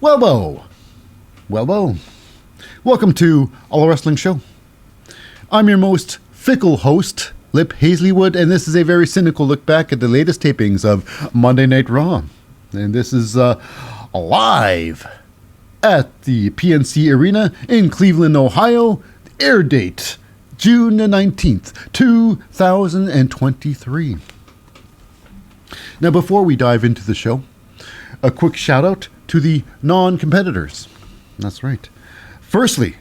Well, welcome to All Wrestling Show. I'm your most fickle host, Lip Hazlewood, and this is a very cynical look back at the latest tapings of Monday Night Raw. And this is live at the PNC Arena in Cleveland, Ohio. Air date, June the 19th, 2023. Now, before we dive into the show, a quick shout out to the non-competitors. That's right. Firstly,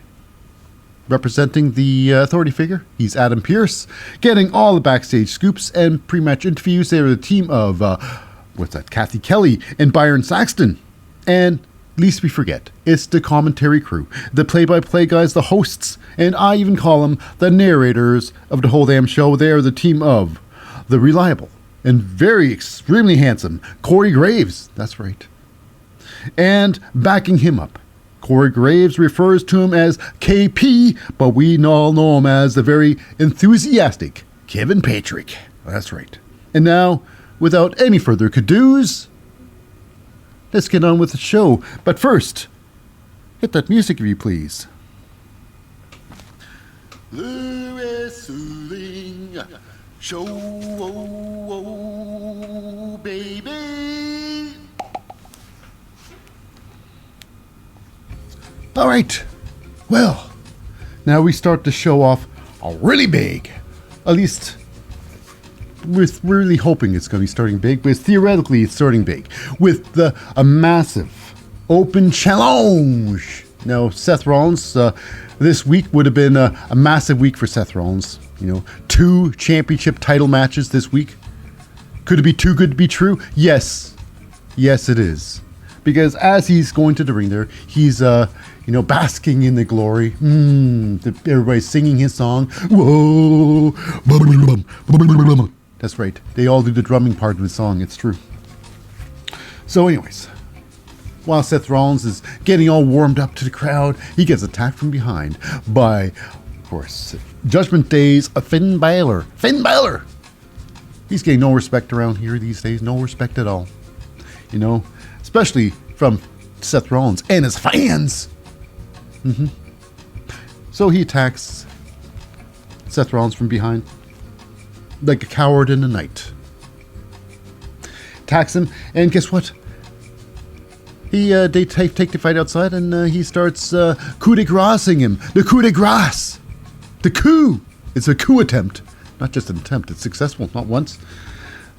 representing the authority figure, he's Adam Pearce, getting all the backstage scoops and pre-match interviews. They're the team of, Kathy Kelly and Byron Saxton. And least we forget, it's the commentary crew, the play-by-play guys, the hosts, and I even call them the narrators of the whole damn show. They're the team of the reliable and very extremely handsome Corey Graves. That's right. And backing him up, Corey Graves refers to him as KP, but we all know him as the very enthusiastic Kevin Patrick. That's right. And now, without any further ado-s, let's get on with the show. But first, hit that music if you please. Lewis Soothing Show, baby. All right. Well, now we start the show off really big. At least we're really hoping it's going to be starting big, but theoretically it's starting big with a massive open challenge. Now, Seth Rollins, this week would have been a massive week for Seth Rollins. 2 championship title matches this week. Could it be too good to be true? Yes. Yes, it is. Because as he's going to the ring there, he's, basking in the glory. Everybody's singing his song. Whoa. That's right. They all do the drumming part of the song. It's true. So anyways, while Seth Rollins is getting all warmed up to the crowd, he gets attacked from behind by, of course, Judgment Day's Finn Balor. Finn Balor! He's getting no respect around here these days. No respect at all. Especially from Seth Rollins and his fans. So he attacks Seth Rollins from behind like a coward in the night. Attacks him, and guess what? They take the fight outside, and he starts coup de grace-ing him. The coup de grace! The coup! It's a coup attempt. Not just an attempt, it's successful. Not once,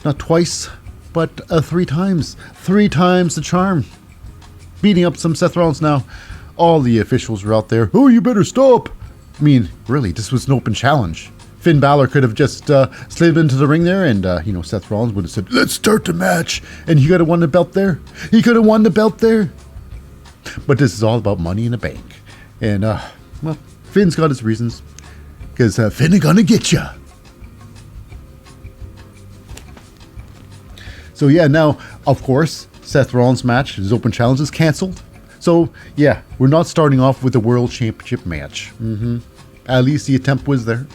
not twice, but 3 times. 3 times the charm. Beating up some Seth Rollins now. All the officials are out there. Oh, you better stop! I mean, really, this was an open challenge. Finn Balor could have just slid into the ring there, and, Seth Rollins would have said, let's start the match. And he could have won the belt there. He could have won the belt there. But this is all about money in the bank. And, Finn's got his reasons. Because Finn is gonna get ya. So, yeah, now, of course, Seth Rollins' match, his open challenge, is canceled. So, yeah, we're not starting off with a World Championship match. At least the attempt was there.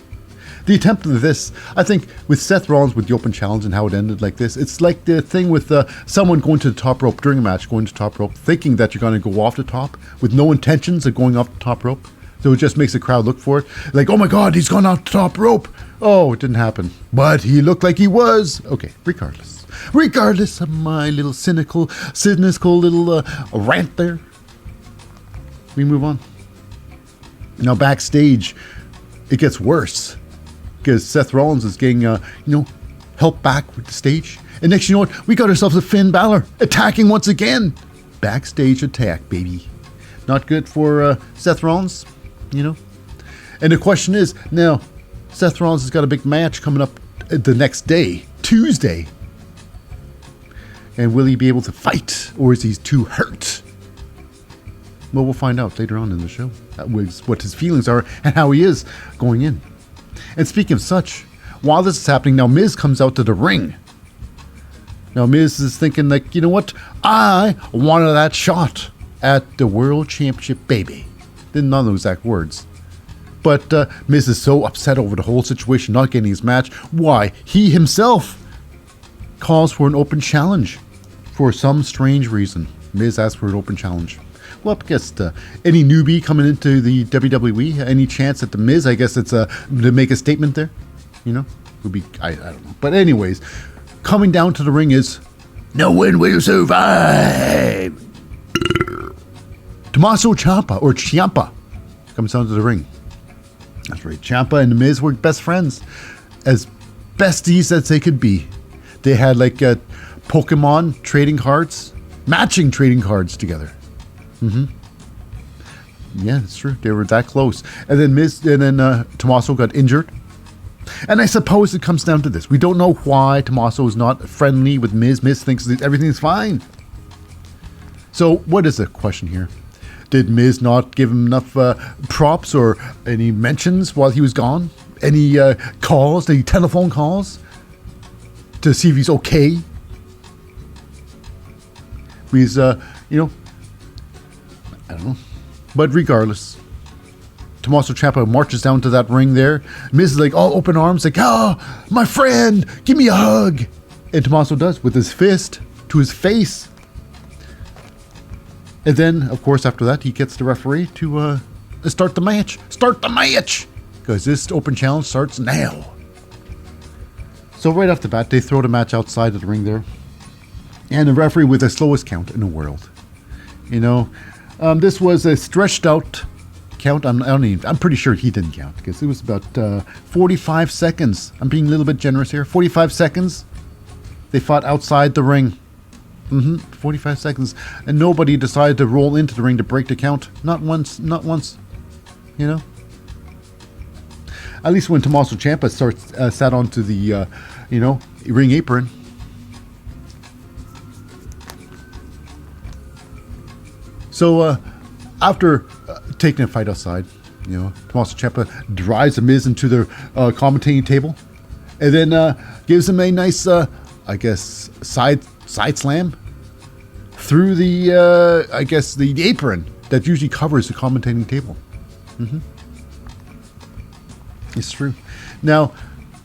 The attempt of this, I think, with Seth Rollins with the open challenge and how it ended like this, it's like the thing with someone going to the top rope during a match, going to the top rope, thinking that you're going to go off the top with no intentions of going off the top rope. So it just makes the crowd look for it. Like, oh my God, he's gone off the top rope. Oh, it didn't happen. But he looked like he was. Okay, regardless of my little cynical little rant there, we move on. Now, backstage, it gets worse. Because Seth Rollins is getting, helped back with the stage. And next, you know what? We got ourselves a Finn Balor attacking once again. Backstage attack, baby. Not good for Seth Rollins, And the question is, now, Seth Rollins has got a big match coming up the next day, Tuesday. And will he be able to fight? Or is he too hurt? Well, we'll find out later on in the show. That was what his feelings are and how he is going in. And speaking of such, while this is happening, now Miz comes out to the ring. Now Miz is thinking like, you know what? I wanted that shot at the World Championship, baby. Didn't know those exact words. But Miz is so upset over the whole situation, not getting his match. Why? He himself calls for an open challenge. For some strange reason, Miz asked for an open challenge. Well, up against any newbie coming into the WWE, any chance at the Miz? I guess it's to make a statement there, you know, would be, I don't know. But anyways, coming down to the ring is no one will survive. Tommaso Ciampa comes down to the ring. That's right, Ciampa and the Miz were best friends, as besties as they could be. They had like Pokemon trading cards, matching trading cards together. Yeah, it's true. They were that close. And then Tommaso got injured. And I suppose it comes down to this. We don't know why Tommaso is not friendly with Miz. Miz thinks that everything's fine. So what is the question here? Did Miz not give him enough props or any mentions while he was gone? Any calls, any telephone calls to see if he's okay? He's, I don't know. But regardless, Tommaso Ciampa marches down to that ring there. Miz is like all open arms, like, oh, my friend, give me a hug. And Tommaso does with his fist to his face. And then, of course, after that, he gets the referee to start the match. Start the match! Because this open challenge starts now. So right off the bat, they throw the match outside of the ring there. And the referee with the slowest count in the world. You know, this was a stretched out count. I'm pretty sure he didn't count because it was about 45 seconds. I'm being a little bit generous here. 45 seconds. They fought outside the ring. 45 seconds. And nobody decided to roll into the ring to break the count. Not once. Not once. You know? At least when Tommaso Ciampa sat onto the, ring apron. So after taking a fight outside, Tommaso Ciampa drives the Miz into the commentating table, and then gives him a nice, side slam through the, the apron that usually covers the commentating table. It's true. Now,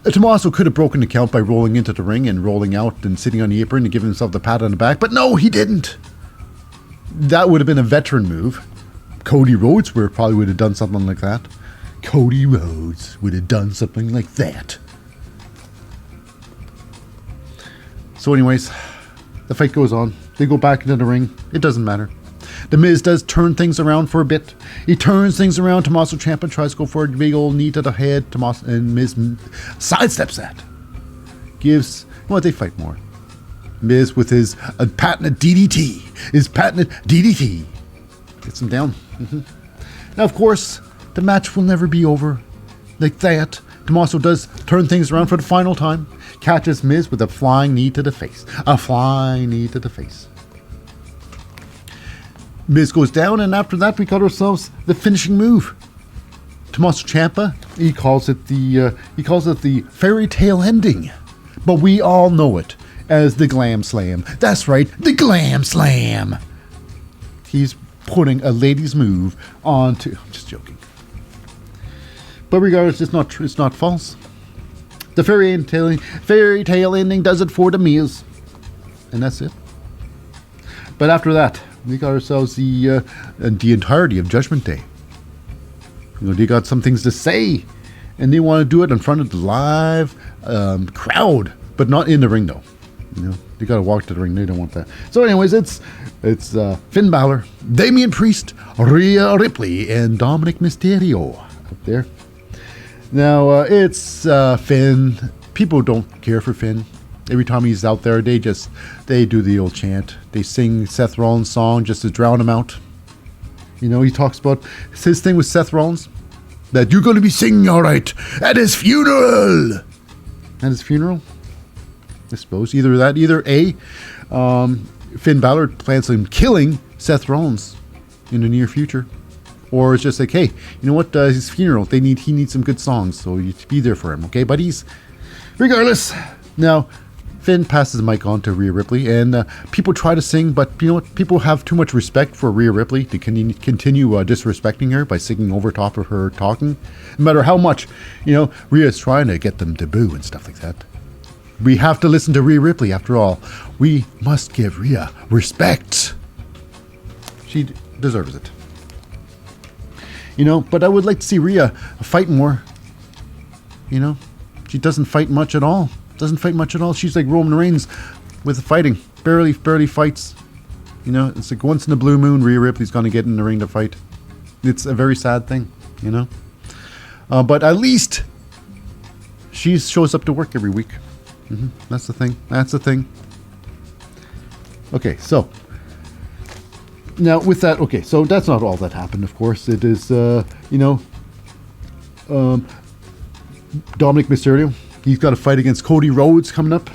Tommaso could have broken the count by rolling into the ring and rolling out and sitting on the apron to give himself the pat on the back, but no, he didn't. That would have been a veteran move. Cody Rhodes probably would have done something like that. Cody Rhodes would have done something like that. So anyways, the fight goes on. They go back into the ring. It doesn't matter. The Miz does turn things around for a bit. He turns things around. Tommaso Ciampa tries to go for a big old knee to the head. And Miz sidesteps that. They fight more. Miz with his patented DDT. His patented DDT. Gets him down. Now, of course, the match will never be over like that. Tommaso does turn things around for the final time. Catches Miz with a flying knee to the face. A flying knee to the face. Miz goes down, and after that, we got ourselves the finishing move. Tommaso Ciampa, he calls it the fairy tale ending, but we all know it as the Glam Slam. That's right, the Glam Slam. He's putting a lady's move onto. I'm just joking. But regardless, it's not false. The fairy tale ending does it for the Miz, and that's it. But after that, we got ourselves the entirety of Judgment Day. They got some things to say, and they want to do it in front of the live crowd, but not in the ring though. They got to walk to the ring. They don't want that. So, anyways, it's Finn Balor, Damian Priest, Rhea Ripley, and Dominic Mysterio up there. Now it's Finn. People don't care for Finn. Every time he's out there, they do the old chant. They sing Seth Rollins' song just to drown him out. He talks about his thing with Seth Rollins, that you're going to be singing all right at his funeral. At his funeral? I suppose. Either A, Finn Balor plans on killing Seth Rollins in the near future. Or it's just like, hey, you know what? His funeral, he needs some good songs, so you be there for him, okay, buddies? Regardless, now, Finn passes the mic on to Rhea Ripley, and people try to sing, but you know what? People have too much respect for Rhea Ripley to continue disrespecting her by singing over top of her talking. No matter how much, Rhea's trying to get them to boo and stuff like that. We have to listen to Rhea Ripley after all. We must give Rhea respect. She deserves it. You know, but I would like to see Rhea fight more. You know, she doesn't fight much at all. She's like Roman Reigns with the fighting. Barely fights. You know, it's like once in a blue moon, Rhea Ripley's going to get in the ring to fight. It's a very sad thing, you know. But at least she shows up to work every week. That's the thing. Okay, so now with that, okay, so that's not all that happened, of course. It is, you know, Dominic Mysterio. He's got a fight against Cody Rhodes coming up,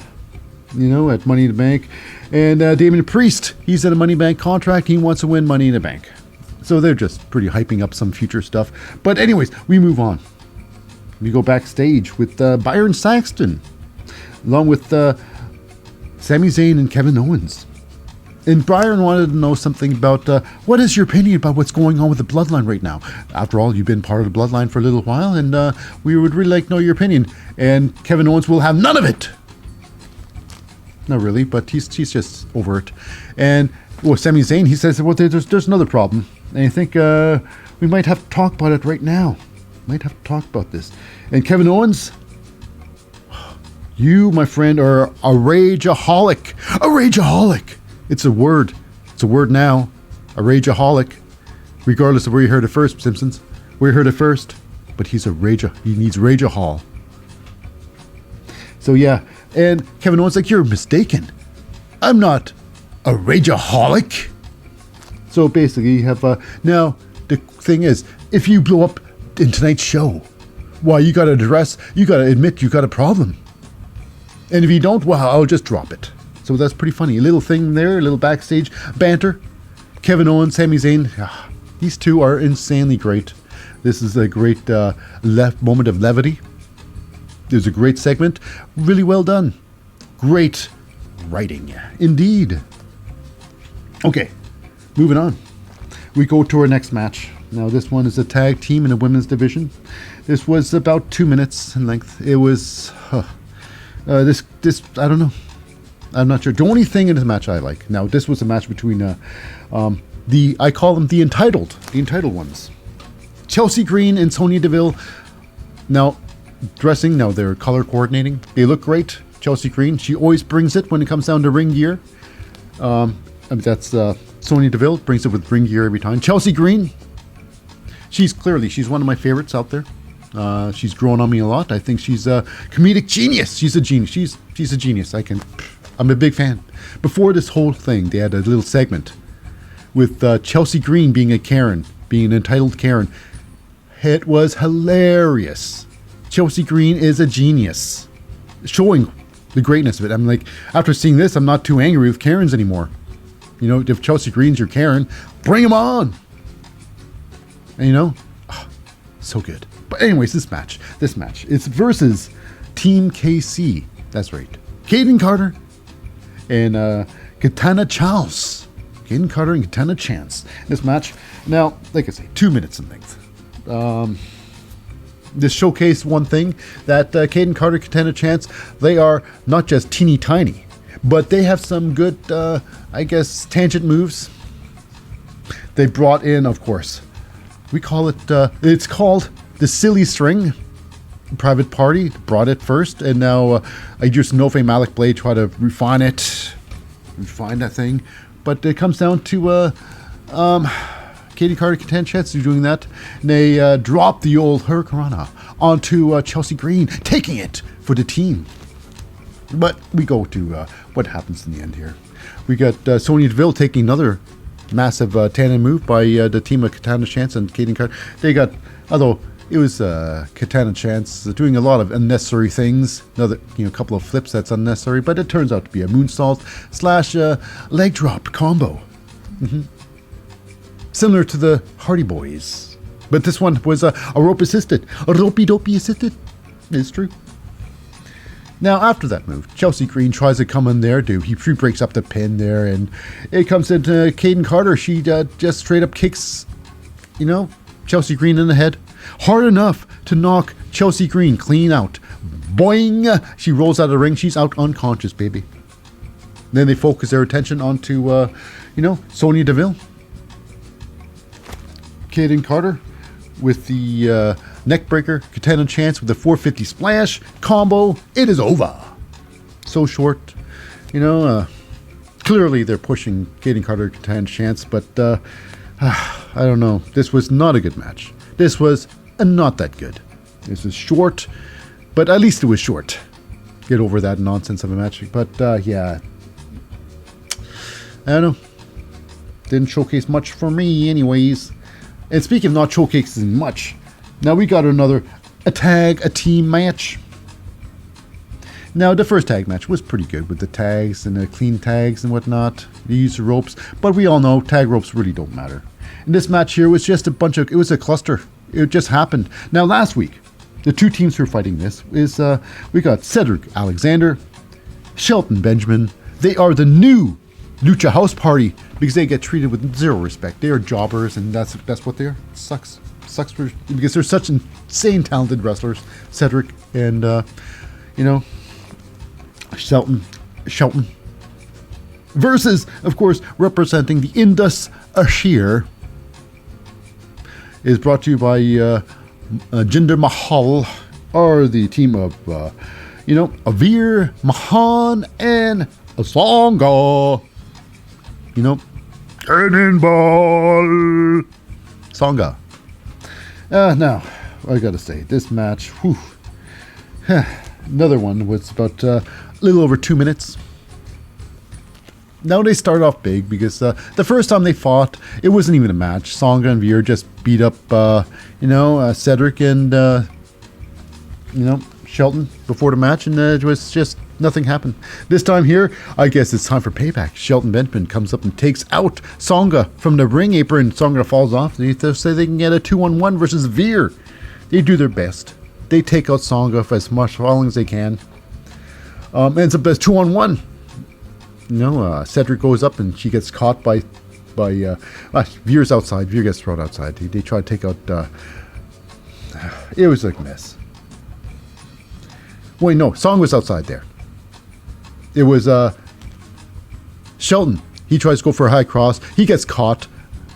you know, at Money in the Bank. And Damian Priest, he's in a Money Bank contract. He wants to win Money in the Bank. So they're just pretty hyping up some future stuff. But anyways, we move on. We go backstage with Byron Saxton, along with Sami Zayn and Kevin Owens. And Byron wanted to know something about, what is your opinion about what's going on with the Bloodline right now? After all, you've been part of the Bloodline for a little while, and we would really like to know your opinion. And Kevin Owens will have none of it. Not really, but he's just over it. And well, Sami Zayn, he says, well, there's another problem. And I think we might have to talk about it right now. Might have to talk about this. And Kevin Owens, you, my friend, are a rageaholic. A rageaholic. It's a word. It's a word now. A rageaholic. Regardless of where you heard it first, Simpsons. Where you heard it first. But he's a he needs rageahol. So yeah. And Kevin Owens like, you're mistaken. I'm not a rageaholic. So basically you have, now the thing is, if you blow up in tonight's show, why, you gotta admit you got a problem. And if you don't, well, I'll just drop it. So that's pretty funny. A little thing there, a little backstage banter. Kevin Owens, Sami Zayn, these two are insanely great. This is a great moment of levity. There's a great segment. Really well done. Great writing. Indeed. Okay, moving on. We go to our next match. Now this one is a tag team in a women's division. This was about 2 minutes in length. It was, this, I don't know. I'm not sure. The only thing in this match I like. Now, this was a match between I call them the entitled ones. Chelsea Green and Sonya Deville. Now, dressing, now they're color coordinating. They look great. Chelsea Green, she always brings it when it comes down to ring gear. That's Sonya Deville, brings it with ring gear every time. Chelsea Green, she's one of my favorites out there. She's grown on me a lot. I think she's a comedic genius. She's a genius. She's a genius. I'm a big fan. Before this whole thing, they had a little segment with Chelsea Green being a Karen, being an entitled Karen. It was hilarious. Chelsea Green is a genius, showing the greatness of it. I'm like, after seeing this, I'm not too angry with Karens anymore. You know, if Chelsea Green's your Karen, bring him on. And you know, so good. But anyways, this match, it's versus Team KC. That's right. Kaden Carter and Katana Chance. Kaden Carter and Katana Chance. This match, now, like I say, 2 minutes in length. This showcased one thing, that Kaden Carter, Katana Chance, they are not just teeny tiny, but they have some good, I guess, tangent moves. They brought in, of course, we call it, it's called the Silly String. Private Party brought it first, and now I used Nofe Malik Blade, try to refine that thing. But it comes down to Katie Carter, Katana Chance doing that. And they drop the old Hurricanrana onto Chelsea Green, taking it for the team. But we go to what happens in the end here. We got Sonya Deville taking another massive tandem move by the team of Katana Chance and Kaden Carter. They got, although it was Katana Chance doing a lot of unnecessary things. Another, couple of flips that's unnecessary, but it turns out to be a moonsault / leg drop combo. Similar to the Hardy Boys. But this one was a rope assisted. A ropey assisted. It's true. Now, after that move, Chelsea Green tries to come in there. She breaks up the pin there, and it comes into Kaden Carter. She just straight up kicks, Chelsea Green in the head. Hard enough to knock Chelsea Green clean out. Boing! She rolls out of the ring. She's out unconscious, baby. Then they focus their attention onto, Sonya Deville. Kaden Carter with the neckbreaker. Katana Chance with the 450 splash. Combo. It is over. So short. Clearly they're pushing Kaden Carter to Katana Chance, but I don't know. This was not a good match. This was not that good. This was short, but at least it was short. Get over that nonsense of a match. But yeah, I don't know. Didn't showcase much for me anyways. And speaking of not showcasing much, now we got another a team match. Now, the first tag match was pretty good with the tags and the clean tags and whatnot. They used the ropes, but we all know tag ropes really don't matter. And this match here was just it was a cluster. It just happened. Now, last week, the two teams who are fighting this is, we got Cedric Alexander, Shelton Benjamin. They are the new Lucha House Party because they get treated with zero respect. They are jobbers, and that's what they are. Sucks because they're such insane talented wrestlers. Cedric and Shelton versus, of course, representing the Indus Ashir is brought to you by Jinder Mahal, or the team of Avir, Mahan, and Songa. Cannonball Songa. Now, I gotta say, this match, another one was about a little over 2 minutes. Now they start off big because the first time they fought, it wasn't even a match. Songa and Veer just beat up, Cedric and, Shelton before the match, and it was just nothing happened. This time here, I guess it's time for payback. Shelton Benjamin comes up and takes out Songa from the ring apron. Songa falls off. They say they can get a 2-on-1 versus Veer. They do their best. They take out Songa for as much long as they can. Ends up as 2-on-1. Cedric goes up and she gets caught by Veer's outside. Veer gets thrown outside. They try to take out. It was like a mess. Wait, no, Song was outside there. It was Shelton. He tries to go for a high cross. He gets caught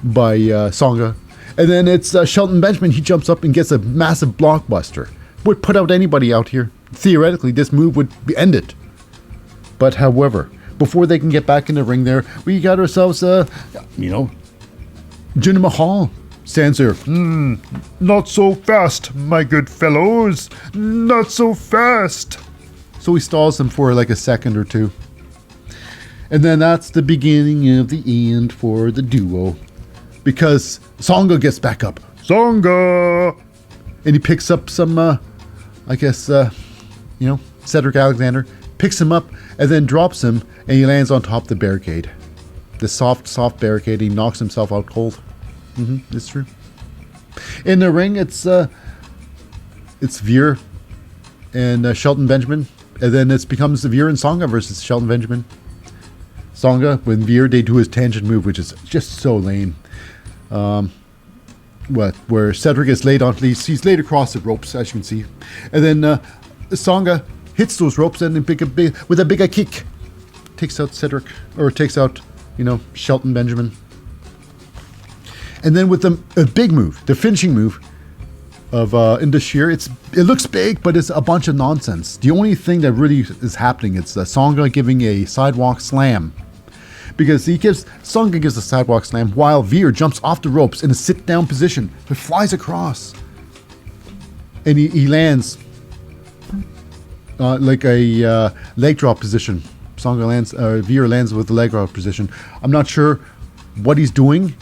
by Songa. And then it's Shelton Benjamin. He jumps up and gets a massive blockbuster. Would put out anybody out here. Theoretically, this move would end it. But however, before they can get back in the ring there, we got ourselves, Jinder Mahal stands there. Not so fast, my good fellows. Not so fast. So he stalls them for like a second or two. And then that's the beginning of the end for the duo. Because Songa gets back up. Songa! And he picks up some, Cedric Alexander. Picks him up and then drops him, and he lands on top of the barricade. The soft barricade. He knocks himself out cold. It's true. In the ring, it's Veer and Shelton Benjamin, and then it becomes Veer and Songa versus Shelton Benjamin. Songa, when Veer, they do his tangent move, which is just so lame. Where Cedric is laid on, he's laid across the ropes, as you can see, and then Songa hits those ropes and with a big kick takes out Cedric, or takes out Shelton Benjamin. And then with a big move, the finishing move of Indashir, it looks big, but it's a bunch of nonsense. The only thing that really is happening is Songa giving a sidewalk slam, because Songa gives a sidewalk slam while Veer jumps off the ropes in a sit down position. He flies across, and he lands like a leg drop position. Veer lands with the leg drop position. I'm not sure what he's doing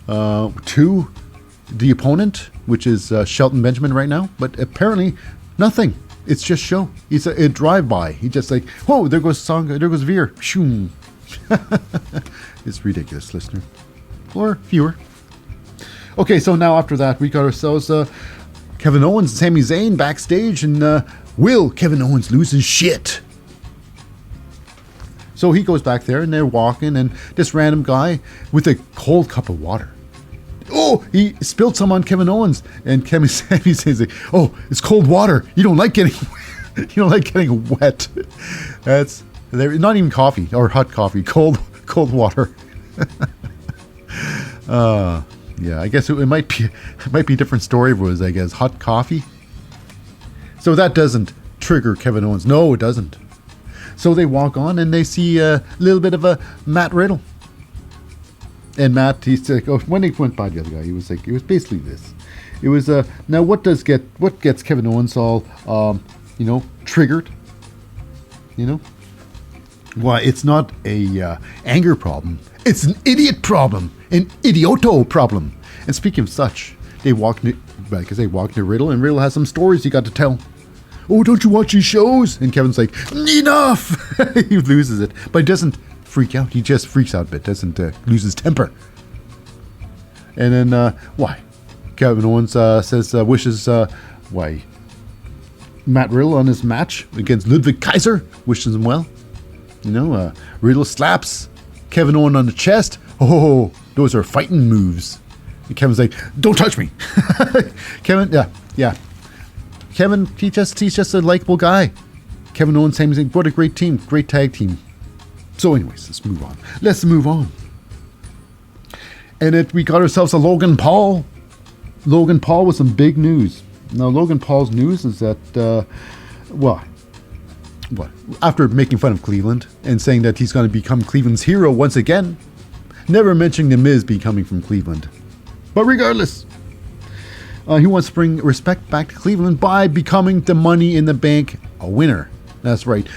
to the opponent, which is Shelton Benjamin right now, but apparently nothing. It's just show. It's a drive-by. He just like, whoa, there goes Songa, there goes Veer. Shoom. It's ridiculous, listener. Or viewer. Okay, so now after that, we got ourselves Kevin Owens and Sami Zayn backstage, and will Kevin Owens lose his shit? So he goes back there, and they're walking, and this random guy with a cold cup of water. Oh, oh, he spilled some on Kevin Owens, and Kevin Sami says, like, oh, it's cold water. You don't like getting wet. That's not even coffee or hot coffee, cold water. Yeah, I guess it might be a different story if it was, I guess, hot coffee. So that doesn't trigger Kevin Owens. No, it doesn't. So they walk on and they see a little bit of a Matt Riddle. And Matt, he's like, oh, when he went by the other guy, he was like, it was basically this. It was now what gets Kevin Owens all triggered? Why, it's not a anger problem. It's an idiot problem, an idioto problem. And speaking of such, they walk into Riddle, and Riddle has some stories he got to tell. Oh, don't you watch these shows? And Kevin's like, enough! He loses it, but he doesn't freak out. He just freaks out a bit, doesn't lose his temper. And then, why? Kevin Owens wishes Matt Riddle on his match against Ludwig Kaiser, wishes him well. Riddle slaps Kevin Owens on the chest. Oh, those are fighting moves. And Kevin's like, don't touch me. Kevin, yeah. Kevin, he's just a likable guy. Kevin Owens, same thing. What a great team, great tag team. So, anyways, let's move on. And we got ourselves a Logan Paul. Logan Paul with some big news. Now, Logan Paul's news is that, after making fun of Cleveland and saying that he's going to become Cleveland's hero once again, never mentioning The Miz becoming from Cleveland. But regardless, he wants to bring respect back to Cleveland by becoming the Money in the Bank winner. That's right.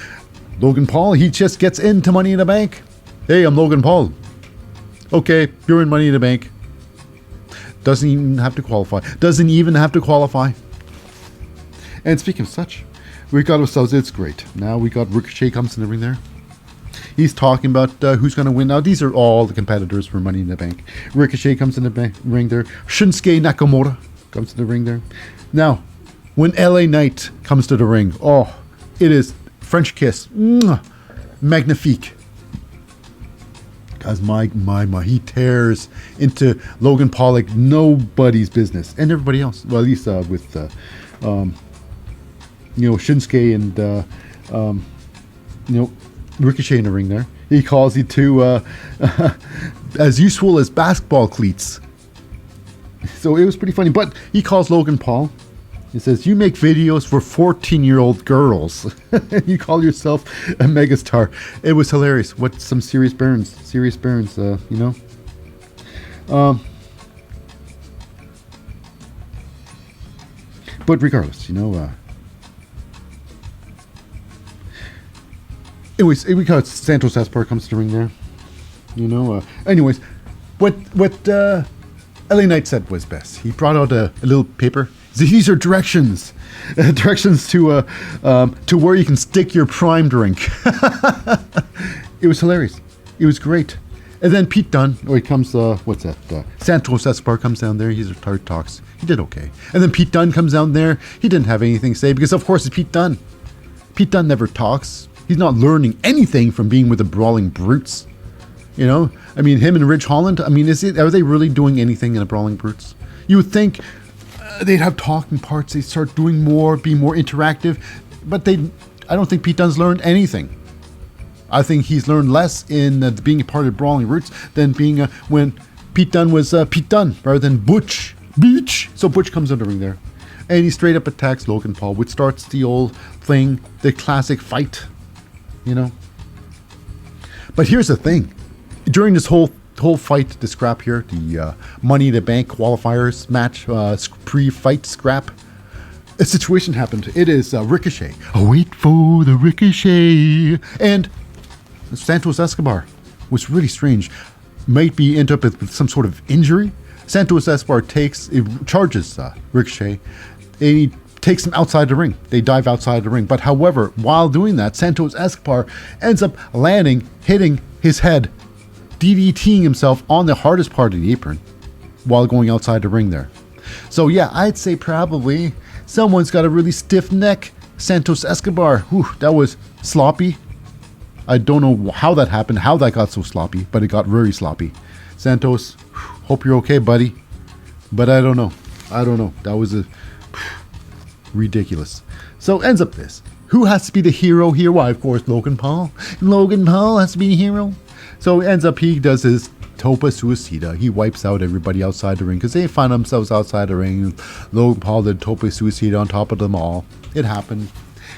Logan Paul, he just gets into Money in the Bank. Hey, I'm Logan Paul. Okay, you're in Money in the Bank. Doesn't even have to qualify. And speaking of such, we got ourselves, it's great. Now we got Ricochet comes in the ring there. He's talking about who's going to win. Now, these are all the competitors for Money in the Bank. Ricochet comes in the ring there. Shinsuke Nakamura comes to the ring there. Now, when LA Knight comes to the ring, oh, it is French kiss. Magnifique. Because my, he tears into Logan Paul like nobody's business. And everybody else. Well, at least with, Shinsuke and, Ricochet in the ring there. He calls the two as useful as basketball cleats. So it was pretty funny. But he calls Logan Paul. He says, you make videos for 14-year-old girls. You call yourself a megastar. It was hilarious. What some serious burns. But regardless, anyways, we got Santos Escobar comes to the ring there. Anyways, what LA Knight said was best. He brought out a little paper. These are directions to where you can stick your prime drink. It was hilarious. It was great. And then Pete Dunne, he comes, Santos Escobar comes down there. He's retired, talks. He did okay. And then Pete Dunne comes down there. He didn't have anything to say because, of course, it's Pete Dunne. Pete Dunne never talks. He's not learning anything from being with the Brawling Brutes. Him and Ridge Holland, are they really doing anything in the Brawling Brutes? You would think they'd have talking parts, they'd start doing more, be more interactive, but I don't think Pete Dunne's learned anything. I think he's learned less in being a part of Brawling Brutes than being when Pete Dunne was Pete Dunne rather than Butch. So Butch comes in the ring there, and he straight up attacks Logan Paul, which starts the old thing, the classic fight, But here's the thing. During this whole fight, the scrap here, the Money in the Bank qualifiers match, pre-fight scrap, a situation happened. It is Ricochet. Wait for the Ricochet. And Santos Escobar was really strange. Might be ended up with some sort of injury. Santos Escobar charges Ricochet, and he takes him outside the ring. They dive outside the ring. But however, while doing that, Santos Escobar ends up hitting his head, DDTing himself on the hardest part of the apron while going outside the ring there. So yeah, I'd say probably someone's got a really stiff neck. Santos Escobar, that was sloppy. I don't know how that happened, how that got so sloppy, but it got very sloppy. Santos, hope you're okay, buddy. But I don't know. That was ridiculous. So ends up this. Who has to be the hero here? Why, of course, Logan Paul. Logan Paul has to be the hero. So ends up he does his Topa Suicida. He wipes out everybody outside the ring because they find themselves outside the ring. Logan Paul did Topa Suicida on top of them all. It happened.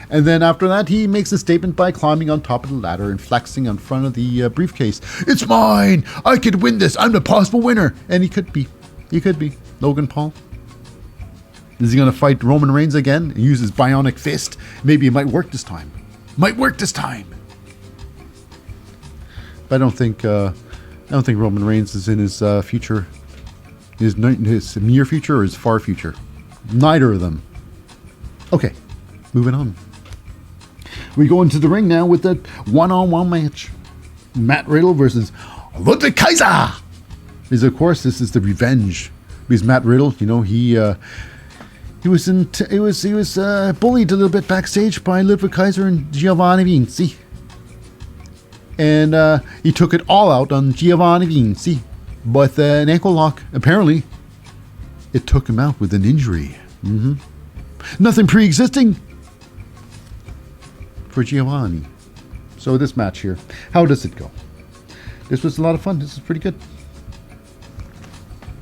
And then after that, he makes a statement by climbing on top of the ladder and flexing in front of the briefcase. It's mine! I could win this! I'm the possible winner! And he could be. He could be. Logan Paul. Is he going to fight Roman Reigns again and use his bionic fist? Maybe it might work this time. Might work this time. But I don't think Roman Reigns is in his future. His near future or his far future. Neither of them. Okay, moving on. We go into the ring now with the one-on-one match. Matt Riddle versus Ludwig Kaiser. Because of course this is the revenge. Because Matt Riddle, you know, he was bullied a little bit backstage by Lip Kaiser and Giovanni Vinci. And he took it all out on Giovanni Vinci with an ankle lock. Apparently, it took him out with an injury. Nothing pre-existing for Giovanni. So this match here, how does it go? This was a lot of fun. This is pretty good.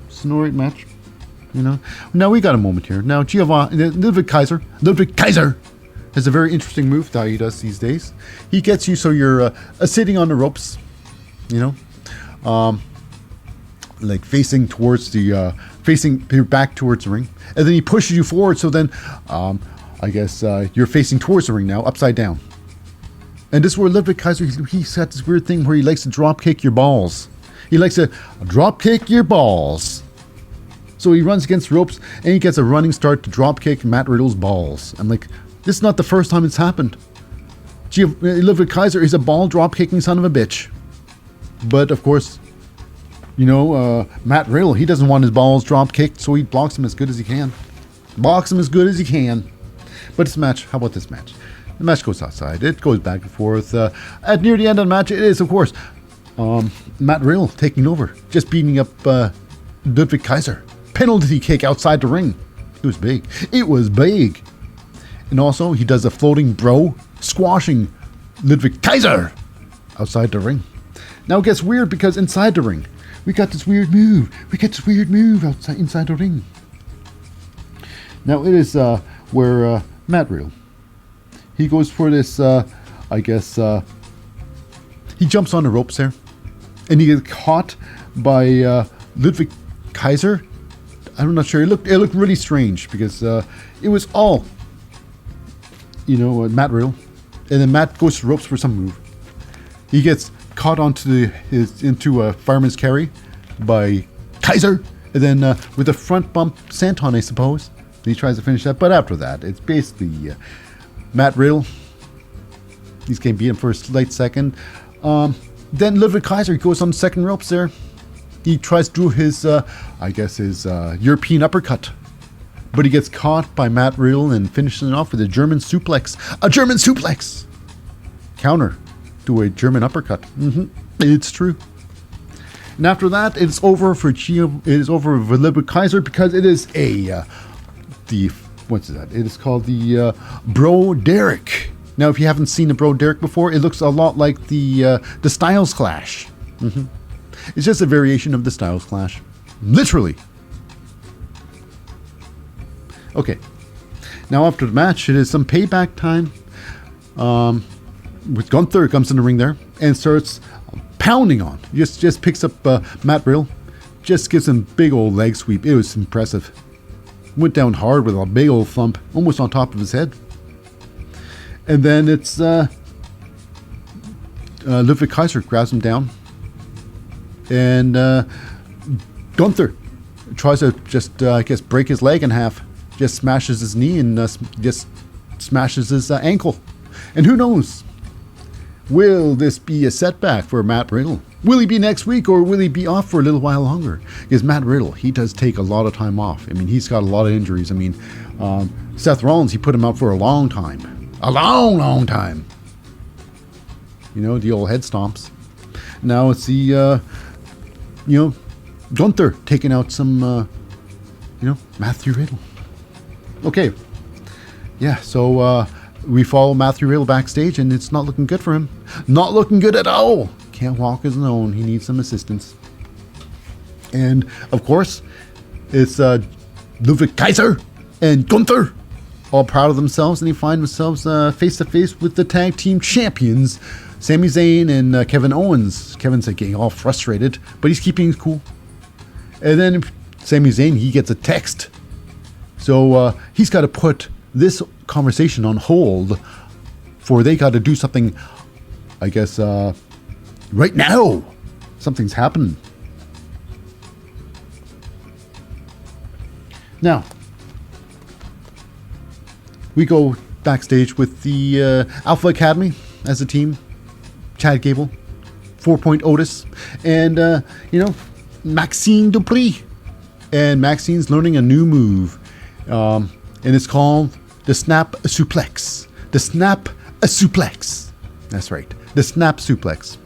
It's an alright match. You know. Now we got a moment here. Now Ludwig Kaiser has a very interesting move that he does these days. He gets you so you're sitting on the ropes, you know, like facing towards the facing your back towards the ring, and then he pushes you forward. So then, I guess you're facing towards the ring now, upside down. And this is where Ludwig Kaiser he's got this weird thing where he likes to drop kick your balls. He likes to drop kick your balls. So he runs against ropes and he gets a running start to drop kick Matt Riddle's balls. I'm like, this is not the first time it's happened. Ludwig Kaiser is a ball drop kicking son of a bitch. But of course, you know, Matt Riddle, he doesn't want his balls drop kicked, so he blocks him as good as he can. Blocks him as good as he can. But this match, how about this match? The match goes outside. It goes back and forth. At near the end of the match, it is, of course, Matt Riddle taking over. Just beating up Ludwig Kaiser. Penalty kick outside the ring. It was big. It was big. And also, he does a floating bro, squashing Ludwig Kaiser outside the ring. Now it gets weird because inside the ring, we got this weird move. Inside the ring. Now it is where Matt Riddle, he goes for this, I guess, he jumps on the ropes there. And he gets caught by Ludwig Kaiser. I'm not sure. It looked really strange because it was all, you know, Matt Riddle, and then Matt goes to ropes for some move. He gets caught into a fireman's carry by Kaiser, and then with a front bump senton, I suppose. And he tries to finish that, but after that, it's basically Matt Riddle. He's getting beaten for a slight second. Then Ludwig Kaiser goes on the second ropes there. He tries to do his, I guess, his European uppercut. But he gets caught by Matt Riddle and finishes it off with a German suplex. A German suplex! Counter to a German uppercut. It's true. And after that, it's over for Ludwig Kaiser because it is what's that? It is called the Bro Derek. Now, if you haven't seen the Bro Derek before, it looks a lot like the Styles Clash. It's just a variation of the Styles Clash. Literally. Okay. Now after the match, it is some payback time. With Gunther comes in the ring there and starts pounding on. Just picks up Matt Riddle. Just gives him big old leg sweep. It was impressive. Went down hard with a big old thump. Almost on top of his head. And then it's Ludwig Kaiser grabs him down. And Gunther tries to just, I guess, break his leg in half. Just smashes his knee and just smashes his ankle. And who knows? Will this be a setback for Matt Riddle? Will he be next week or will he be off for a little while longer? Because Matt Riddle, he does take a lot of time off. I mean, he's got a lot of injuries. I mean, Seth Rollins, he put him out for a long time. A long, long time. You know, the old head stomps. Now it's the... Gunther taking out some Matthew Riddle. Okay. Yeah, so we follow Matthew Riddle backstage, and it's not looking good for him. Not looking good at all. Can't walk his own. He needs some assistance. And, of course, it's Ludwig Kaiser and Gunther, all proud of themselves, and they find themselves face-to-face with the tag team champions, Sami Zayn and Kevin Owens. Kevin's getting all frustrated, but he's keeping his cool. And then Sami Zayn, he gets a text. So he's got to put this conversation on hold, for they got to do something, I guess, right now. Something's happening. Now, we go backstage with the Alpha Academy as a team. Chad Gable, 4-Point Otis, and, Maxine Dupree. And Maxine's learning a new move. And it's called the Snap Suplex. The Snap Suplex. That's right. The Snap Suplex.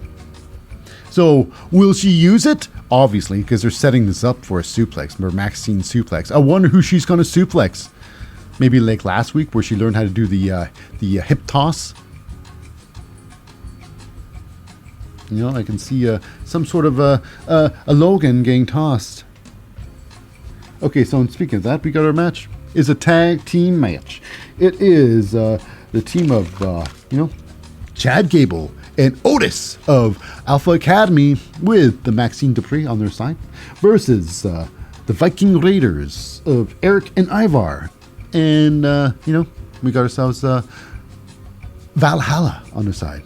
So, will she use it? Obviously, because they're setting this up for a suplex, for Maxine suplex. I wonder who she's going to suplex. Maybe like last week, where she learned how to do the hip toss. I can see some sort of a Logan getting tossed. Okay, so speaking of that, we got our match. It's a tag team match. It is the team of, Chad Gable and Otis of Alpha Academy, with the Maxine Dupree on their side, versus the Viking Raiders of Eric and Ivar. And, we got ourselves Valhalla on their side.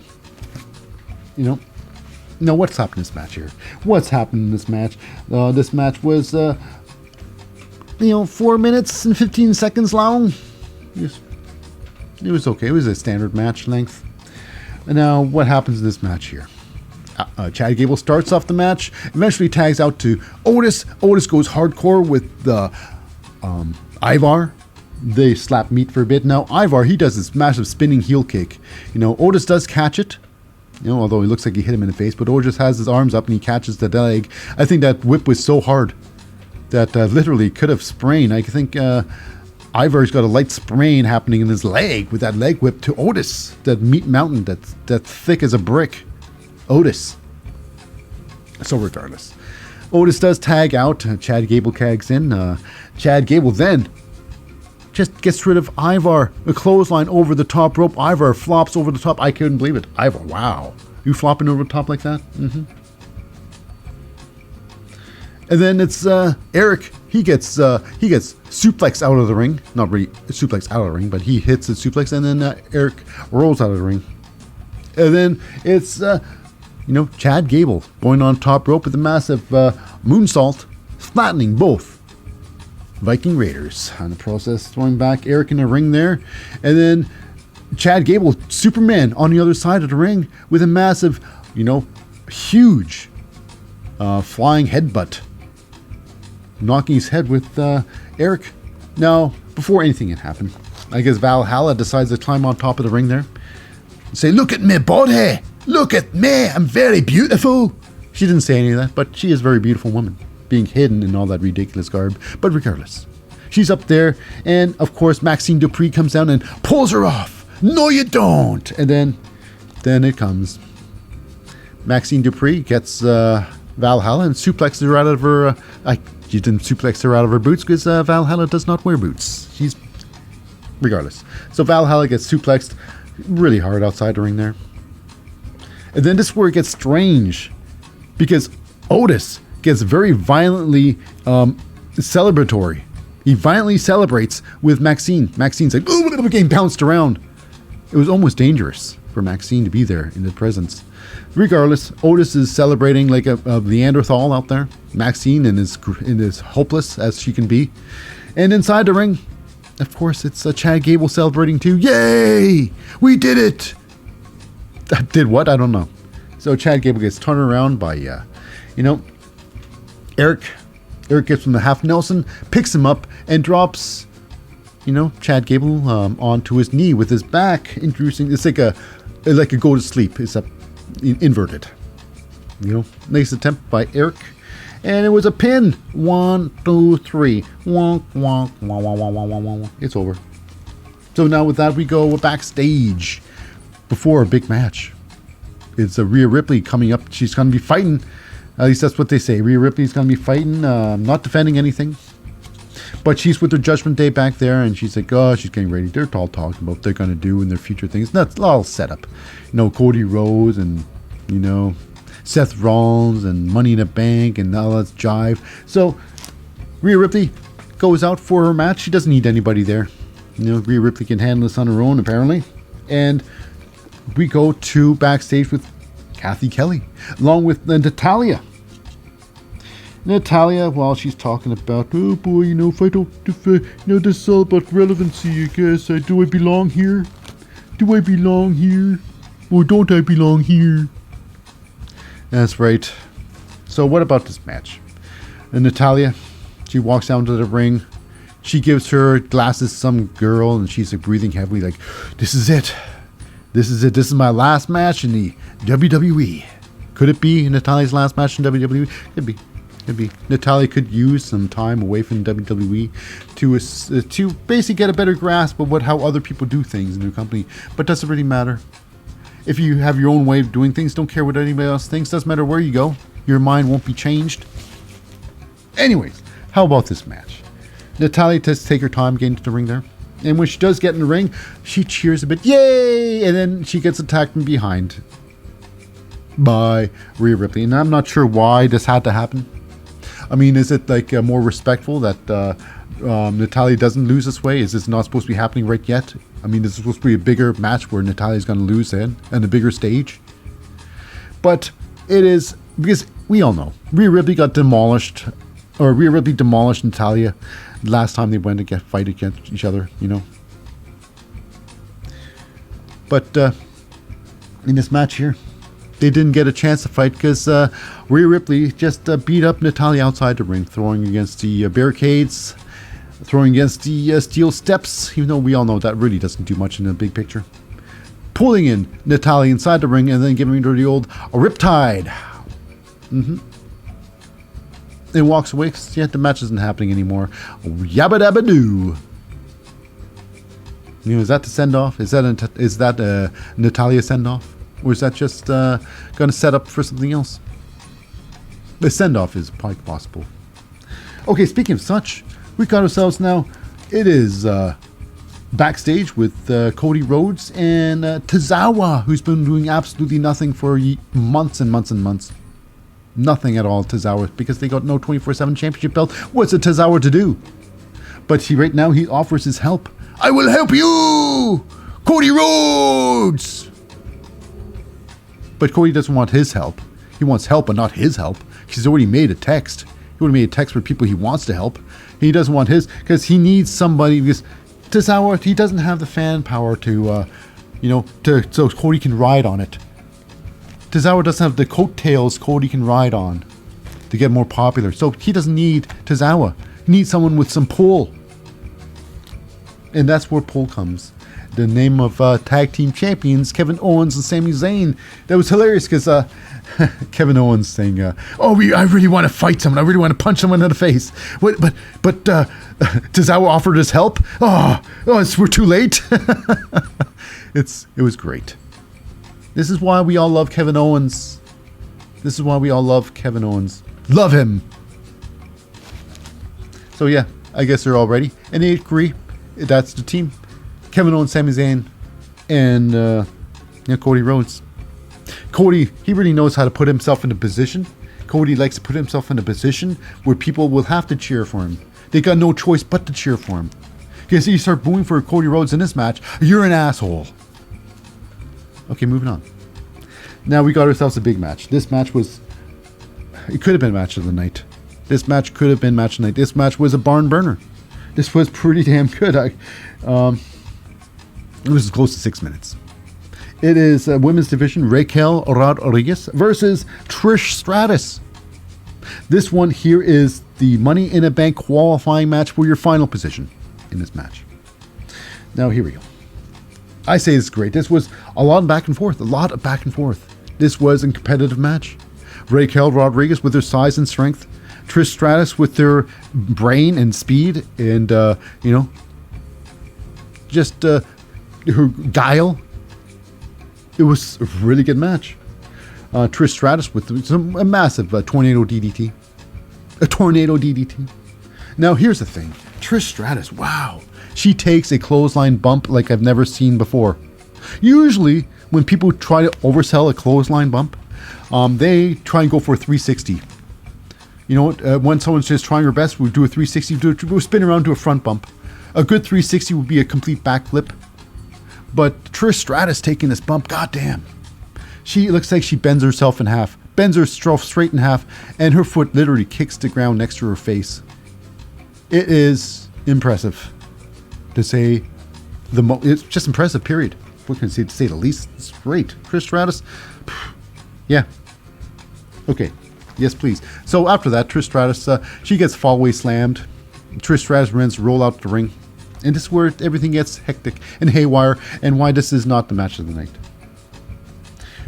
Now, what's happened in this match here? What's happened in this match? This match was, 4 minutes and 15 seconds long. It was okay. It was a standard match length. And now, what happens in this match here? Chad Gable starts off the match, eventually tags out to Otis. Otis goes hardcore with the Ivar. They slap meat for a bit. Now, Ivar, he does this massive spinning heel kick. Otis does catch it. Although he looks like he hit him in the face, but Otis has his arms up and he catches the leg. I think that whip was so hard that literally could have sprained. I think Ivar's got a light sprain happening in his leg with that leg whip to Otis. That meat mountain that's thick as a brick. Otis. So regardless, Otis does tag out. Chad Gable tags in. Chad Gable then just gets rid of Ivar. A clothesline over the top rope. Ivar flops over the top. I couldn't believe it. Ivar, wow. You flopping over the top like that? Mm-hmm. And then it's Eric. He gets suplex out of the ring. Not really suplex out of the ring, but he hits the suplex, and then Eric rolls out of the ring. And then it's Chad Gable going on top rope with a massive moonsault, flattening both Viking Raiders. On the process, throwing back Eric in the ring there. And then Chad Gable, Superman, on the other side of the ring with a massive, huge flying headbutt, knocking his head with Eric. Now, before anything had happened, I guess Valhalla decides to climb on top of the ring there. Say, look at me body! Look at me! I'm very beautiful! She didn't say any of that, but she is a very beautiful woman, being hidden in all that ridiculous garb. But regardless, she's up there, and of course Maxine Dupree comes down and pulls her off. No, you don't! And then it comes. Maxine Dupree gets Valhalla and suplexes her out of her... she didn't suplex her out of her boots because Valhalla does not wear boots. She's... Regardless. So Valhalla gets suplexed really hard outside the ring there. And then this is where it gets strange, because Otis gets very violently celebratory. He violently celebrates with Maxine. Maxine's like, oh, we're getting bounced around. It was almost dangerous for Maxine to be there in his presence. Regardless, Otis is celebrating like a Neanderthal out there. Maxine is hopeless as she can be. And inside the ring, of course, it's Chad Gable celebrating too. Yay! We did it! Did what? I don't know. So Chad Gable gets turned around by, Eric. Eric gets from the half Nelson, picks him up, and drops, Chad Gable onto his knee with his back, introducing. It's like a go to sleep. It's inverted. Nice attempt by Eric, And it was a pin. 1, 2, 3. Wonk, wonk, wonk, wonk, wonk, wonk, wonk, wonk. It's over. So now with that, we go backstage before a big match. It's Rhea Ripley coming up. She's going to be fighting. At least that's what they say. Rhea Ripley's going to be fighting, not defending anything. But she's with her Judgment Day back there, and she's like, oh, she's getting ready. They're all talking about what they're going to do in their future things. That's all set up. You know, Cody Rhodes and, you know, Seth Rollins and Money in the Bank and all that jive. So Rhea Ripley goes out for her match. She doesn't need anybody there. You know, Rhea Ripley can handle this on her own, apparently. And we go to backstage with Kathy Kelly, along with Natalia. Natalia, while she's talking about, oh boy, you know, if I don't, you know, this is all about relevancy, I guess. Do I belong here? Do I belong here? Or don't I belong here? That's right. So what about this match? And Natalia, she walks down to the ring. She gives her glasses to some girl, and she's like breathing heavily, like, this is it. This is it. This is my last match in the WWE. Could it be Natalia's last match in WWE? Could be. Could be. Natalia could use some time away from WWE to basically get a better grasp of how other people do things in their company. But does it really matter? If you have your own way of doing things, don't care what anybody else thinks. Doesn't matter where you go. Your mind won't be changed. Anyways, how about this match? Natalia does take her time getting to the ring there. And when she does get in the ring, she cheers a bit. Yay! And then she gets attacked from behind by Rhea Ripley. And I'm not sure why this had to happen. I mean, is it like more respectful that Natalia doesn't lose this way? Is this not supposed to be happening right yet? I mean, this is supposed to be a bigger match where Natalia's going to lose then, and a bigger stage. But it is, because we all know, Rhea Ripley got demolished, or Rhea Ripley demolished Natalia last time they went to fight against each other, you know. But in this match here, they didn't get a chance to fight because Rhea Ripley just beat up Natalia outside the ring, throwing against the barricades, throwing against the steel steps, even though we all know that really doesn't do much in the big picture. Pulling in Natalia inside the ring and then giving her the old riptide. It walks away because the match isn't happening anymore. Yabba dabba doo. You know, is that the send off? Is that Natalia send off? Or is that just going to set up for something else? The send-off is quite possible. Okay, speaking of such, we got ourselves now, it is backstage with Cody Rhodes and Tozawa, who's been doing absolutely nothing for months and months and months. Nothing at all, Tozawa, because they got no 24/7 championship belt. What's a Tozawa to do? But right now he offers his help. I will help you, Cody Rhodes! But Cody doesn't want his help. He wants help, but not his help. He's already made a text. He already made a text for people he wants to help. He doesn't want his, because he needs somebody. Because Tozawa, he doesn't have the fan power to, so Cody can ride on it. Tozawa doesn't have the coattails Cody can ride on to get more popular. So he doesn't need Tozawa. He needs someone with some pull. And that's where pull comes. The name of tag team champions, Kevin Owens and Sami Zayn. That was hilarious because Kevin Owens saying, I really want to fight someone. I really want to punch someone in the face. But Tozawa offered his help. We're too late. It was great. This is why we all love Kevin Owens. Love him. So yeah, I guess they're all ready. And they agree. That's the team. Kevin Owens, Sami Zayn, and Cody Rhodes. Cody, he really knows how to put himself in a position. Cody likes to put himself in a position where people will have to cheer for him. They got no choice but to cheer for him. Because you start booing for Cody Rhodes in this match, you're an asshole. Okay, moving on. Now we got ourselves a big match. This match it could have been match of the night. This match was a barn burner. This was pretty damn good. It was close to 6 minutes. It is women's division, Raquel Rodriguez versus Trish Stratus. This one here is the Money in a Bank qualifying match for your final position in this match. Now, here we go. I say it's great. This was a lot of back and forth. This was a competitive match. Raquel Rodriguez, with her size and strength, Trish Stratus with their brain and speed and, just her guile. It was a really good match. Trish Stratus with a massive tornado DDT. A tornado DDT. Now, here's the thing. Trish Stratus, wow. She takes a clothesline bump like I've never seen before. Usually, when people try to oversell a clothesline bump, they try and go for a 360. You know what? When someone's just trying her best, we'll do a 360, we'll spin around to a front bump. A good 360 would be a complete backflip. But Trish Stratus taking this bump, goddamn. She looks like she bends herself in half, bends herself straight in half, and her foot literally kicks the ground next to her face. It is impressive, to say it's just impressive, period. What can I say, to say the least? It's great. Trish Stratus, yeah. Okay, yes please. So after that, Trish Stratus, she gets fallaway slammed. Trish Stratus runs roll out the ring. And this is where everything gets hectic and haywire, and why this is not the match of the night.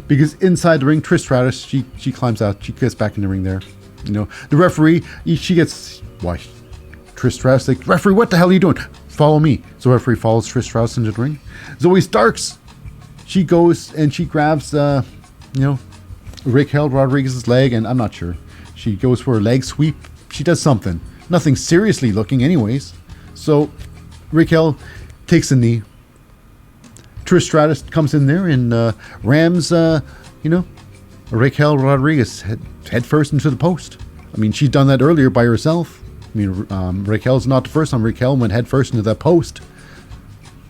Because inside the ring, Trish Stratus, she climbs out, she gets back in the ring there. You know, the referee, she gets, why? Trish Stratus, like, referee, what the hell are you doing? Follow me. So referee follows Trish Stratus into the ring. Zoe Starks, she goes and she grabs, Raquel Rodriguez's leg, and I'm not sure. She goes for a leg sweep. She does something. Nothing seriously looking anyways. So Raquel takes a knee. Trish Stratus comes in there and rams, Raquel Rodriguez head first into the post. I mean, she'd done that earlier by herself. I mean, Raquel's not the first time Raquel went head first into that post.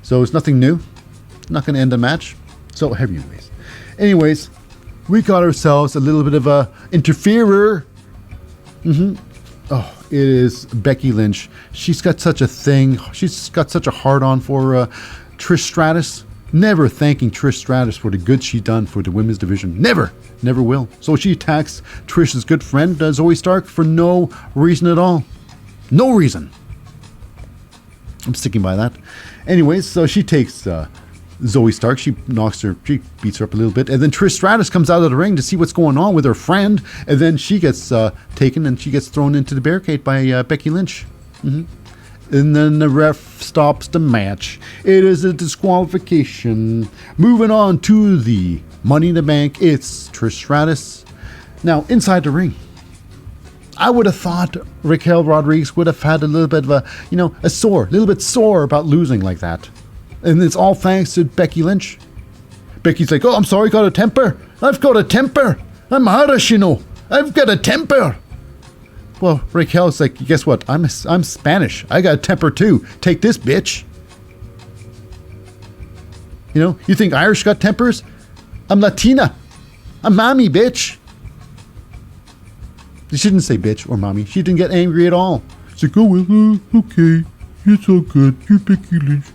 So it's nothing new. Not going to end the match. So, anyways, we got ourselves a little bit of a interferer. Oh, it is Becky Lynch. She's got such a thing. She's got such a hard-on for Trish Stratus. Never thanking Trish Stratus for the good she done for the women's division. Never will. So she attacks Trish's good friend, Zoe Stark, for no reason at all. No reason. I'm sticking by that. Anyways, so she takes Zoe Stark. She beats her up a little bit. And then Trish Stratus comes out of the ring to see what's going on with her friend. And then she gets taken and she gets thrown into the barricade by Becky Lynch. And then the ref stops the match. It is a disqualification. Moving on to the Money in the Bank. It's Trish Stratus. Now, inside the ring, I would have thought Raquel Rodriguez would have had a little bit of a little bit sore about losing like that. And it's all thanks to Becky Lynch. Becky's like, oh, I'm sorry, got a temper. I've got a temper. I'm Irish, I've got a temper. Well, Raquel's like, guess what? I'm Spanish. I got a temper too. Take this, bitch. You think Irish got tempers? I'm Latina. I'm mommy, bitch. She didn't say bitch or mommy. She didn't get angry at all. She's like, oh, well, okay. It's all good. You're Becky Lynch.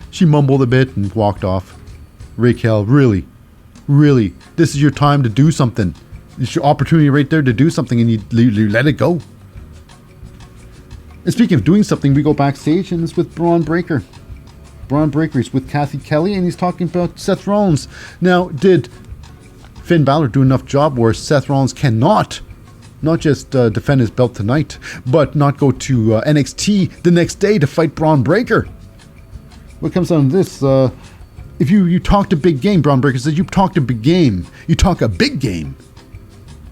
She mumbled a bit and walked off. Raquel, really, this is your time to do something. It's your opportunity right there to do something, and you let it go. And speaking of doing something, we go backstage, and it's with Braun Breaker. Braun Breaker is with Kathy Kelly, and he's talking about Seth Rollins. Now, did Finn Balor do enough job where Seth Rollins cannot not just defend his belt tonight, but not go to NXT the next day to fight Braun Breaker? What comes down to this, if you talked a big game, Braun Breaker says, you talked a big game. You talk a big game.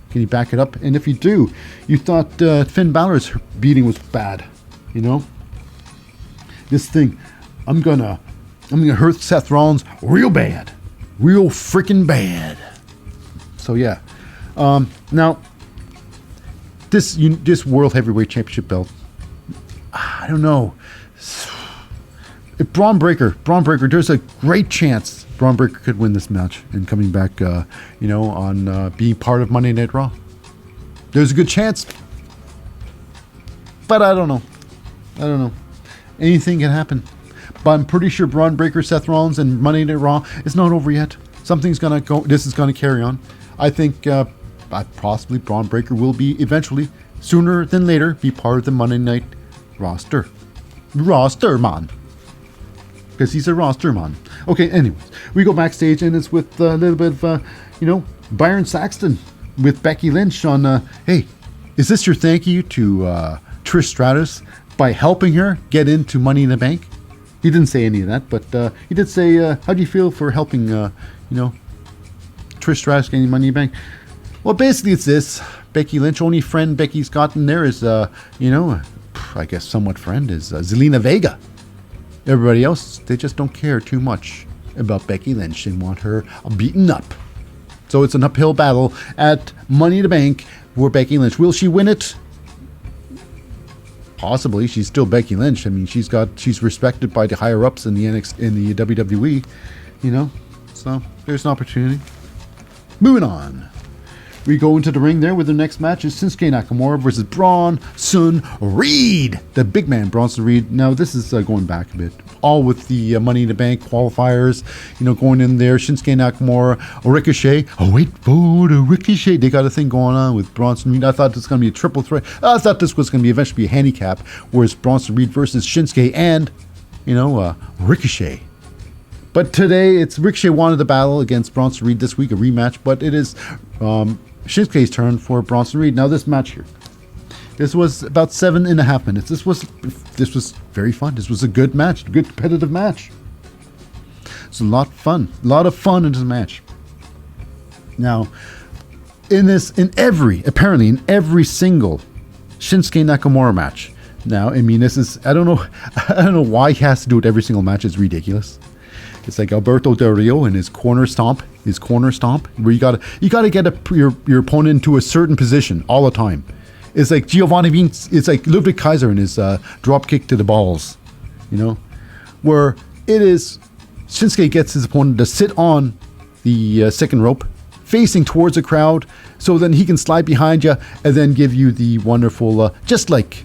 Can you back it up? And if you do, you thought Finn Balor's beating was bad, This thing, I'm gonna hurt Seth Rollins real bad, real freaking bad. So yeah, now this World Heavyweight Championship belt, I don't know. If Braun Breaker, there's a great chance Braun Breaker could win this match and coming back, on being part of Monday Night Raw. There's a good chance, but I don't know. Anything can happen. But I'm pretty sure Braun Breaker, Seth Rollins, and Monday Night Raw is not over yet. Something's gonna go. This is gonna carry on. I think possibly Braun Breaker will be eventually, sooner than later, be part of the Monday Night roster. Man. Because he's a roster man. Okay, anyways, we go backstage and it's with a little bit of, Byron Saxton. with Becky Lynch on, hey, is this your thank you to Trish Stratus by helping her get into Money in the Bank? He didn't say any of that, but he did say, how do you feel for helping, Trish Stratus getting Money in the Bank? Well, basically it's this. Becky Lynch, only friend Becky's got in there is, I guess somewhat friend is Zelina Vega. Everybody else, they just don't care too much about Becky Lynch and want her beaten up. So it's an uphill battle at Money in the Bank for Becky Lynch. Will she win it? Possibly. She's still Becky Lynch. I mean, she's respected by the higher ups in the WWE, So there's an opportunity. Moving on. We go into the ring there with the next match is Shinsuke Nakamura versus Bronson Reed. The big man, Bronson Reed. Now, this is going back a bit. All with the Money in the Bank qualifiers, going in there. Shinsuke Nakamura, Ricochet. Oh, wait for the Ricochet. They got a thing going on with Bronson Reed. I thought this was going to be a triple threat. I thought this was going to be eventually a handicap, whereas Bronson Reed versus Shinsuke and, Ricochet. But today, it's Ricochet wanted the battle against Bronson Reed this week, a rematch, but it is Shinsuke's turn for Bronson Reed. Now, this match here, this was about 7.5 minutes. This was very fun. This was a good match, a good competitive match. It's a lot of fun in this match. Now, in every single Shinsuke Nakamura match. Now, I mean, this is I don't know why he has to do it every single match. It's ridiculous. It's like Alberto Del Rio and his corner stomp, where you gotta get your opponent into a certain position all the time. It's like Giovanni Vince. It's like Ludwig Kaiser and his drop kick to the balls, where it is Shinsuke gets his opponent to sit on the second rope, facing towards the crowd, so then he can slide behind you and then give you the wonderful, just like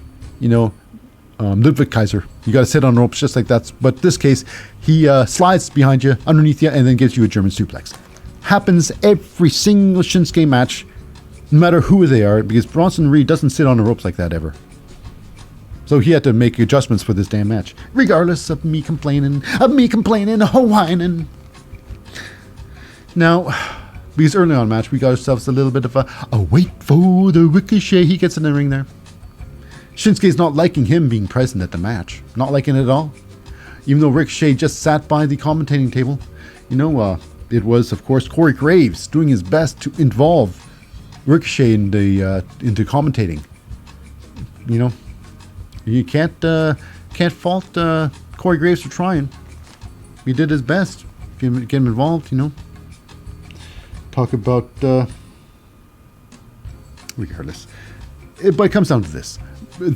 Ludwig Kaiser. You got to sit on ropes just like that. But this case, he slides behind you, underneath you, and then gives you a German suplex. Happens every single Shinsuke match, no matter who they are, because Bronson Reed doesn't sit on the ropes like that ever. So he had to make adjustments for this damn match, regardless of me complaining, whining. Now, because early on in the match, we got ourselves a little bit of a wait for the Ricochet. He gets in the ring there. Shinsuke's not liking him being present at the match. Not liking it at all. Even though Ricochet just sat by the commentating table. It was, of course, Corey Graves doing his best to involve Ricochet into commentating. You can't fault Corey Graves for trying. He did his best. Get him involved, Talk about... regardless. But it comes down to this.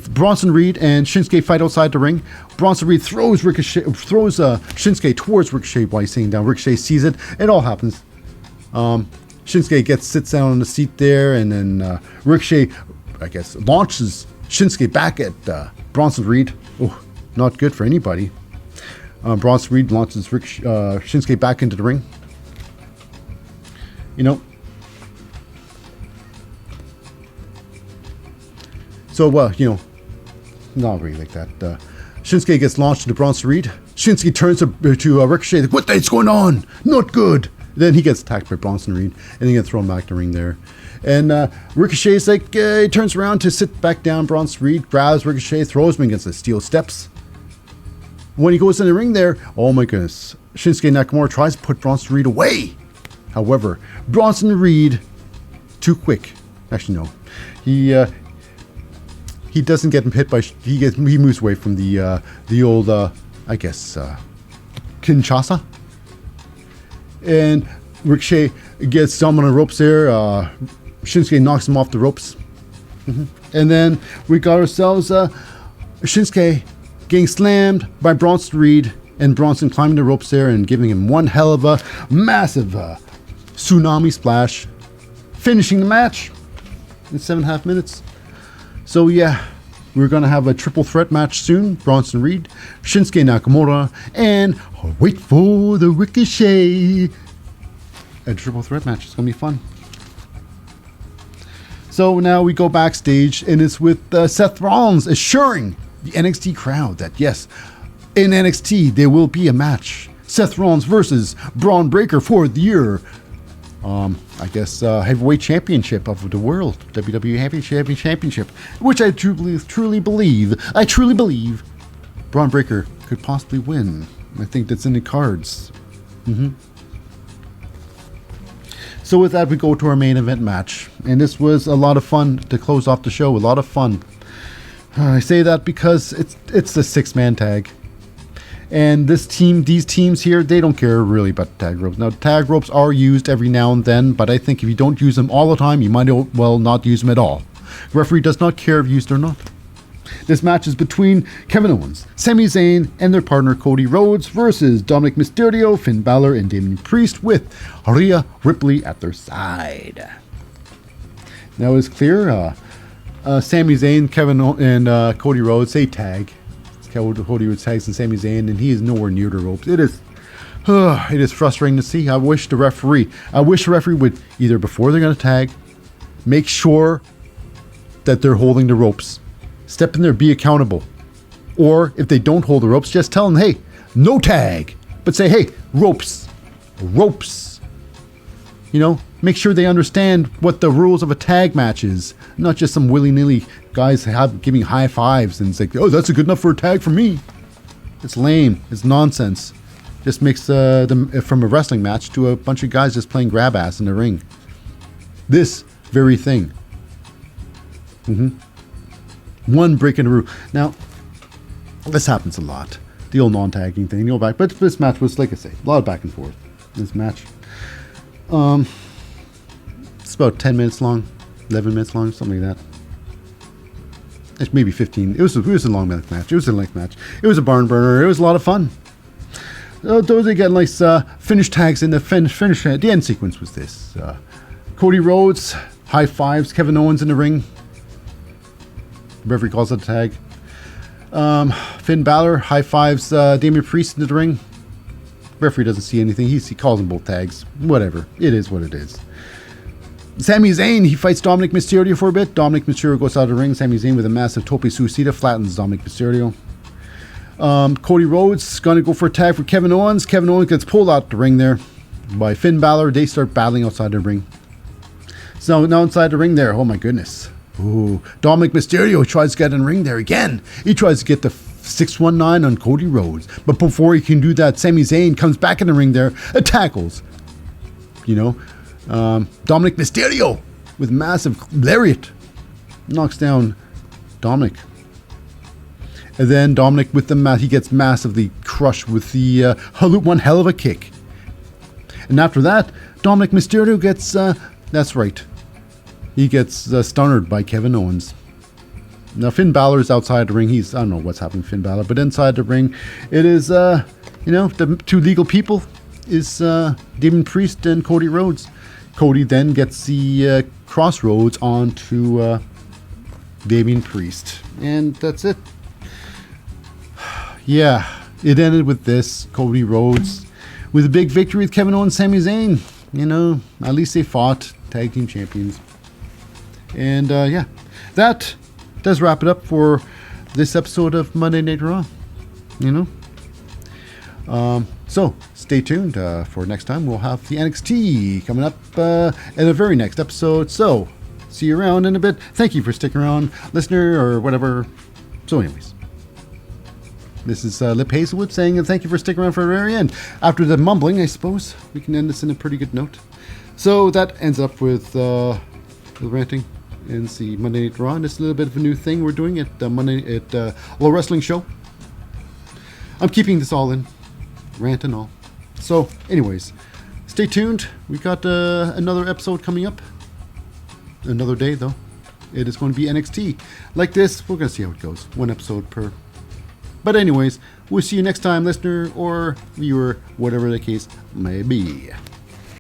Bronson Reed and Shinsuke fight outside the ring. Bronson Reed throws Shinsuke towards Ricochet while he's sitting down. Ricochet sees it. It all happens. Shinsuke sits down on the seat there, and then Ricochet, I guess, launches Shinsuke back at Bronson Reed. Oh, not good for anybody. Bronson Reed launches Shinsuke back into the ring. So, not really like that. Shinsuke gets launched into Bronson Reed. Shinsuke turns to Ricochet. Like, what the heck's going on? Not good. Then he gets attacked by Bronson Reed, and he gets thrown back to the ring there. And Ricochet's like, he turns around to sit back down. Bronson Reed grabs Ricochet, throws him against the steel steps. When he goes in the ring there, oh my goodness, Shinsuke Nakamura tries to put Bronson Reed away. However, Bronson Reed, too quick. Actually, no. He doesn't get him hit by... He moves away from the old, Kinshasa. And Ricochet gets down on the ropes there. Shinsuke knocks him off the ropes. And then we got ourselves Shinsuke getting slammed by Bronson Reed, and Bronson climbing the ropes there and giving him one hell of a massive tsunami splash, finishing the match in 7.5 minutes. So yeah, we're going to have a triple threat match soon. Bronson Reed, Shinsuke Nakamura, and wait for the Ricochet. A triple threat match. It's going to be fun. So now we go backstage, and it's with Seth Rollins assuring the NXT crowd that yes, in NXT there will be a match. Seth Rollins versus Braun Breaker for the year I guess, heavyweight championship of the world, WWE Heavyweight Championship, which I truly believe Braun Breaker could possibly win. I think that's in the cards. So with that, we go to our main event match, and this was a lot of fun to close off the show. A lot of fun. I say that because it's the 6-man tag. And these teams here, they don't care really about tag ropes. Now, tag ropes are used every now and then, but I think if you don't use them all the time, you might well not use them at all. The referee does not care if used or not. This match is between Kevin Owens, Sami Zayn, and their partner Cody Rhodes versus Dominic Mysterio, Finn Balor, and Damian Priest with Rhea Ripley at their side. Now it's clear, Sami Zayn, and Cody Rhodes, they tag. Cody Rhodes tags and Sami Zayn, and he is nowhere near the ropes. It is frustrating to see. I wish the referee would either, before they're going to tag, make sure that they're holding the ropes. Step in there, be accountable. Or if they don't hold the ropes, just tell them, hey, no tag. But say, hey, ropes. You know, make sure they understand what the rules of a tag match is. Not just some willy-nilly guys giving high fives and it's like, oh, that's good enough for a tag for me. It's lame. It's nonsense. Just makes them from a wrestling match to a bunch of guys just playing grab ass in the ring. This very thing. One break in the rule. Now, this happens a lot. The old non-tagging thing. But this match was, like I say, a lot of back and forth. This match. It's about 10 minutes long, 11 minutes long, something like that. It's maybe 15. It was a long match. It was a length match. It was a barn burner. It was a lot of fun. Those they get nice finish tags in the finish. The end sequence was this: Cody Rhodes high fives Kevin Owens in the ring. The referee calls it a tag. Finn Balor high fives Damian Priest into the ring. Referee doesn't see anything. He calls them both tags. Whatever. It is what it is. Sami Zayn, he fights Dominic Mysterio for a bit. Dominic Mysterio goes out of the ring. Sami Zayn with a massive tope suicida flattens Dominic Mysterio. Cody Rhodes is going to go for a tag for Kevin Owens. Kevin Owens gets pulled out the ring there by Finn Balor. They start battling outside the ring. So now inside the ring there, oh my goodness. Ooh, Dominic Mysterio tries to get in the ring there again. He tries to get the 619 on Cody Rhodes. But before he can do that, Sami Zayn comes back in the ring there and tackles. Dominic Mysterio with massive lariat knocks down Dominic. And then Dominic with the he gets massively crushed with the one hell of a kick. And after that, Dominic Mysterio gets, that's right, he gets stunned by Kevin Owens. Now Finn Balor's outside the ring. I don't know what's happening to Finn Balor, but inside the ring, it is, the two legal people is Damian Priest and Cody Rhodes. Cody then gets the crossroads onto Damian Priest. And that's it. Yeah, it ended with this. Cody Rhodes with a big victory with Kevin Owens and Sami Zayn. At least they fought tag team champions. And that does wrap it up for this episode of Monday Night Raw. So stay tuned for next time. We'll have the NXT coming up in the very next episode. So see you around in a bit. Thank you for sticking around, listener or whatever. So anyways, this is Lip Hazlewood saying thank you for sticking around for the very end. After the mumbling, I suppose we can end this in a pretty good note. So that ends up with the ranting and the Monday Night Raw. And it's a little bit of a new thing we're doing at Monday at Low Wrestling Show. I'm keeping this all in. Rant and all. So anyways, stay tuned. We got another episode coming up. Another day though. It is going to be NXT. Like this, we're going to see how it goes. One episode per. But anyways, we'll see you next time, listener or viewer, whatever the case may be.